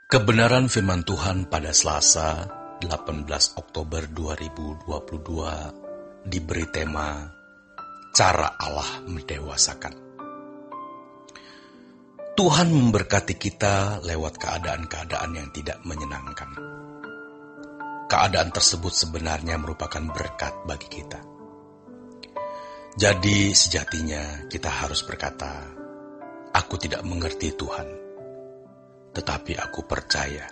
Kebenaran firman Tuhan pada Selasa 18 Oktober 2022 diberi tema Cara Allah Mendewasakan. Tuhan memberkati kita lewat keadaan-keadaan yang tidak menyenangkan. Keadaan tersebut sebenarnya merupakan berkat bagi kita. Jadi sejatinya kita harus berkata, "Aku tidak mengerti Tuhan, tetapi aku percaya."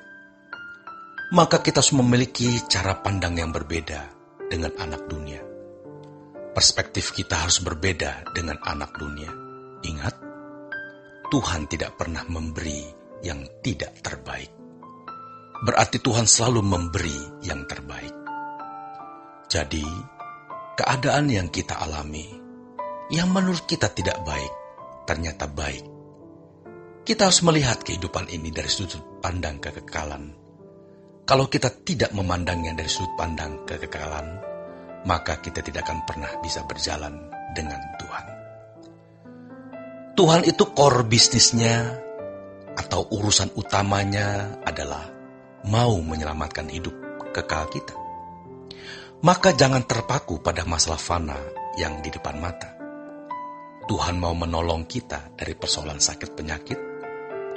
Maka kita harus memiliki cara pandang yang berbeda dengan anak dunia. Perspektif kita harus berbeda dengan anak dunia. Ingat, Tuhan tidak pernah memberi yang tidak terbaik. Berarti Tuhan selalu memberi yang terbaik. Jadi, keadaan yang kita alami, yang menurut kita tidak baik, ternyata baik. Kita harus melihat kehidupan ini dari sudut pandang kekekalan. Kalau kita tidak memandangnya dari sudut pandang kekekalan, maka kita tidak akan pernah bisa berjalan dengan Tuhan. Tuhan itu core bisnisnya atau urusan utamanya adalah mau menyelamatkan hidup kekal kita. Maka jangan terpaku pada masalah fana yang di depan mata. Tuhan mau menolong kita dari persoalan sakit penyakit,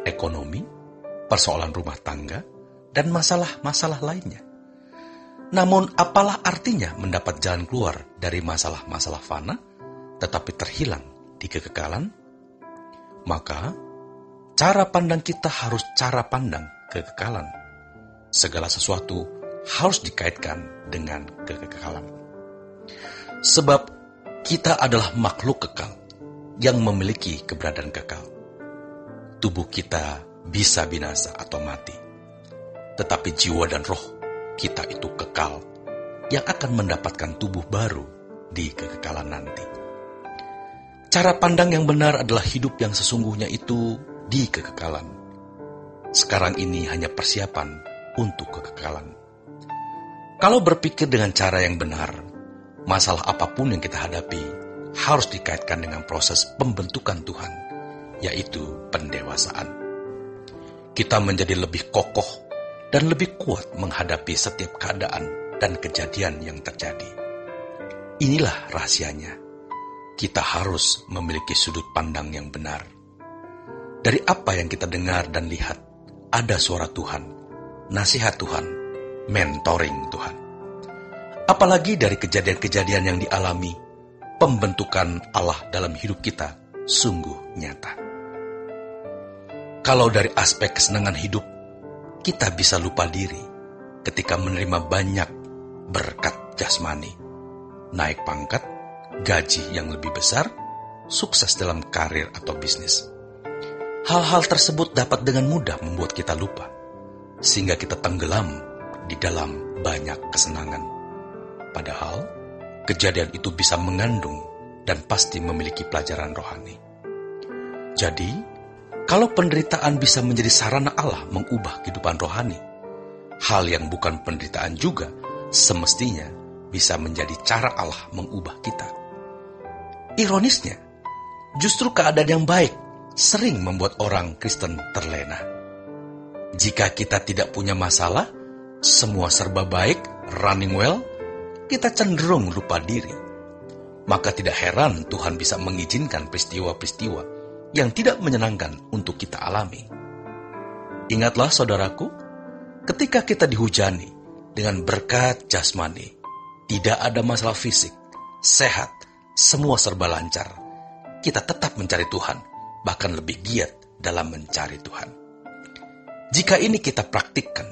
ekonomi, persoalan rumah tangga, dan masalah-masalah lainnya. Namun apalah artinya mendapat jalan keluar dari masalah-masalah fana, tetapi terhilang di kekekalan? Maka, cara pandang kita harus cara pandang kekekalan. Segala sesuatu harus dikaitkan dengan kekekalan. Sebab kita adalah makhluk kekal yang memiliki keberadaan kekal. Tubuh kita bisa binasa atau mati, tetapi jiwa dan roh kita itu kekal, yang akan mendapatkan tubuh baru di kekekalan nanti. Cara pandang yang benar adalah hidup yang sesungguhnya itu di kekekalan. Sekarang ini hanya persiapan untuk kekekalan. Kalau berpikir dengan cara yang benar, masalah apapun yang kita hadapi harus dikaitkan dengan proses pembentukan Tuhan, yaitu pendewasaan. Kita menjadi lebih kokoh dan lebih kuat menghadapi setiap keadaan dan kejadian yang terjadi. Inilah rahasianya. Kita harus memiliki sudut pandang yang benar. Dari apa yang kita dengar dan lihat, ada suara Tuhan, nasihat Tuhan, mentoring Tuhan. Apalagi dari kejadian-kejadian yang dialami, pembentukan Allah dalam hidup kita sungguh nyata. Kalau dari aspek kesenangan hidup, kita bisa lupa diri ketika menerima banyak berkat jasmani, naik pangkat, gaji yang lebih besar, sukses dalam karir atau bisnis. Hal-hal tersebut dapat dengan mudah membuat kita lupa, sehingga kita tenggelam di dalam banyak kesenangan. Padahal, kejadian itu bisa mengandung dan pasti memiliki pelajaran rohani. Jadi, kalau penderitaan bisa menjadi sarana Allah mengubah kehidupan rohani, hal yang bukan penderitaan juga semestinya bisa menjadi cara Allah mengubah kita. Ironisnya, justru keadaan yang baik sering membuat orang Kristen terlena. Jika kita tidak punya masalah, semua serba baik, running well, kita cenderung lupa diri. Maka tidak heran Tuhan bisa mengizinkan peristiwa-peristiwa yang tidak menyenangkan untuk kita alami. Ingatlah saudaraku, ketika kita dihujani dengan berkat jasmani, tidak ada masalah fisik, sehat, semua serba lancar, kita tetap mencari Tuhan, bahkan lebih giat dalam mencari Tuhan. Jika ini kita praktikkan,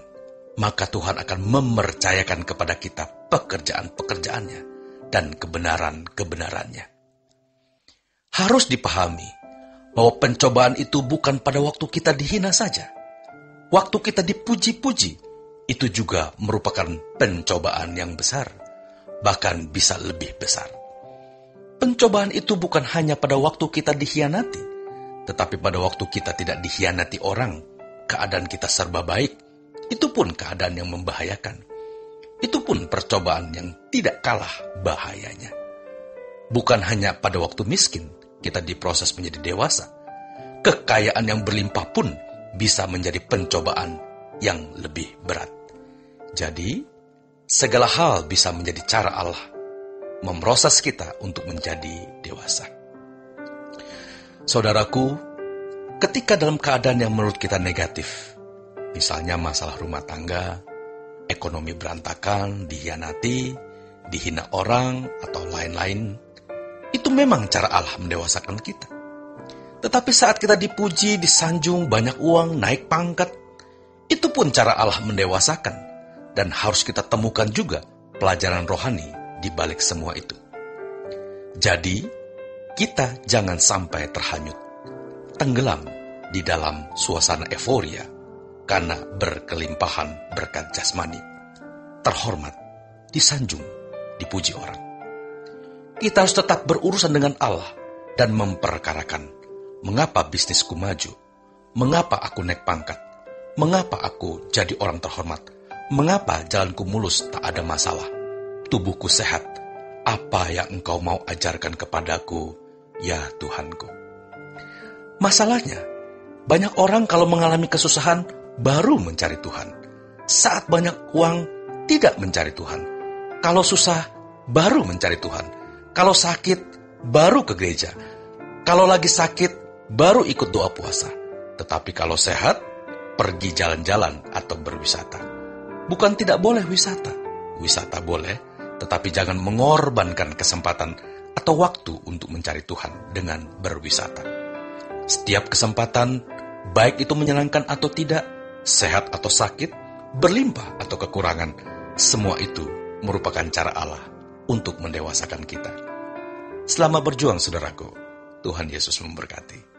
maka Tuhan akan mempercayakan kepada kita pekerjaan-pekerjaannya dan kebenaran-kebenarannya. Harus dipahami bahwa pencobaan itu bukan pada waktu kita dihina saja. Waktu kita dipuji-puji, itu juga merupakan pencobaan yang besar, bahkan bisa lebih besar. Pencobaan itu bukan hanya pada waktu kita dikhianati, tetapi pada waktu kita tidak dikhianati orang, keadaan kita serba baik, itu pun keadaan yang membahayakan. Itu pun percobaan yang tidak kalah bahayanya. Bukan hanya pada waktu miskin kita diproses menjadi dewasa. Kekayaan yang berlimpah pun bisa menjadi pencobaan yang lebih berat. Jadi, segala hal bisa menjadi cara Allah memproses kita untuk menjadi dewasa. Saudaraku, ketika dalam keadaan yang menurut kita negatif, misalnya masalah rumah tangga, ekonomi berantakan, dikhianati, dihina orang, atau lain-lain, itu memang cara Allah mendewasakan kita. Tetapi saat kita dipuji, disanjung, banyak uang, naik pangkat, itu pun cara Allah mendewasakan. Dan harus kita temukan juga pelajaran rohani di balik semua itu. Jadi, kita jangan sampai terhanyut, tenggelam di dalam suasana euforia karena berkelimpahan berkat jasmani, terhormat, disanjung, dipuji orang. Kita harus tetap berurusan dengan Allah dan memperkarakan mengapa bisnisku maju, mengapa aku naik pangkat, mengapa aku jadi orang terhormat, mengapa jalanku mulus tak ada masalah, tubuhku sehat, apa yang Engkau mau ajarkan kepadaku, ya Tuhanku. Masalahnya, banyak orang kalau mengalami kesusahan baru mencari Tuhan. Saat banyak uang, tidak mencari Tuhan. Kalau susah, baru mencari Tuhan. Kalau sakit, baru ke gereja. Kalau lagi sakit, baru ikut doa puasa. Tetapi kalau sehat, pergi jalan-jalan atau berwisata. Bukan tidak boleh wisata. Wisata boleh, tetapi jangan mengorbankan kesempatan atau waktu untuk mencari Tuhan dengan berwisata. Setiap kesempatan, baik itu menyenangkan atau tidak, sehat atau sakit, berlimpah atau kekurangan, semua itu merupakan cara Allah untuk mendewasakan kita. Selamat berjuang, saudaraku. Tuhan Yesus memberkati.